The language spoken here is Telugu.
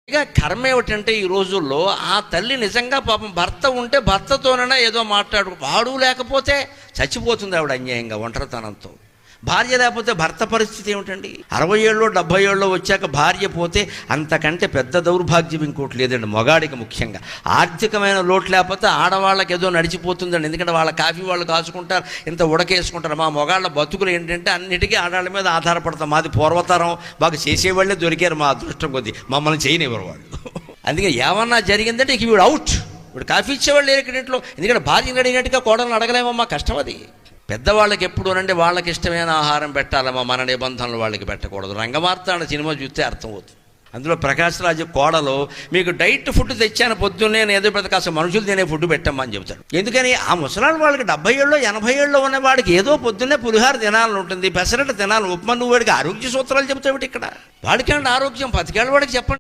ఇక కర్మ ఏమిటంటే ఈ రోజుల్లో ఆ తల్లి నిజంగా పాపం భర్త ఉంటే భర్తతోనైనా ఏదో మాట్లాడు, వాడు లేకపోతే చచ్చిపోతుంది ఆవిడ అన్యాయంగా ఒంటరితనంతో. భార్య లేకపోతే భర్త పరిస్థితి ఏమిటండి? 60 ఏళ్ళు 70 ఏళ్ళు వచ్చాక భార్య పోతే అంతకంటే పెద్ద దౌర్భాగ్యం ఇంకోటి లేదండి. మొగాడికి ముఖ్యంగా ఆర్థికమైన లోటు లేకపోతే ఆడవాళ్ళకి ఏదో నడిచిపోతుందండి. ఎందుకంటే వాళ్ళ కాఫీ వాళ్ళు కాచుకుంటారు, ఇంత ఉడకేసుకుంటారు. మా మొగాళ్ళ బతుకులు ఏంటంటే అన్నిటికీ ఆడవాళ్ళ మీద ఆధారపడతాం. మాది పూర్వతరం, బాగా చేసేవాళ్ళే దొరికారు మా అదృష్టం కొద్దీ, మమ్మల్ని చేయనివ్వరు వాళ్ళు. అందుకే ఏమన్నా జరిగిందంటే ఇక వీడు అవుట్, వీడు కాఫీ ఇచ్చేవాళ్ళు లేరు ఇక్కడ ఇంట్లో. ఎందుకంటే భార్యను అడిగినట్టుగా కోడలను అడగలేమమ్మా, కష్టం అది. పెద్దవాళ్ళకి ఎప్పుడు అంటే వాళ్ళకి ఇష్టమైన ఆహారం పెట్టాలమ్మా, మన నిబంధనలు వాళ్ళకి పెట్టకూడదు. రంగమార్తాండ సినిమా చూస్తే అర్థమవుతుంది. అందులో ప్రకాష్ రాజు కోడలు, మీకు డైట్ ఫుడ్ తెచ్చాను పొద్దున్నే, నేను ఏదో పెద్ద కాస్త మనుషులు తినే ఫుడ్ పెట్టమ్మా అని చెబుతాడు. ఎందుకని ఆ ముసలాడు వాళ్ళకి 70 ఏళ్ళు 80 ఏళ్ళు ఉన్న వాడికి ఏదో పొద్దున్నే పులిహార తినాలని ఉంటుంది, పెసరట్టు తినాలి, ఉప్మా. నువ్వు వాడికి ఆరోగ్య సూత్రాలు చెబుతావు ఇక్కడ. వాడికంటే ఆరోగ్యం 10 ఏళ్ళ వాడికి చెప్పండి.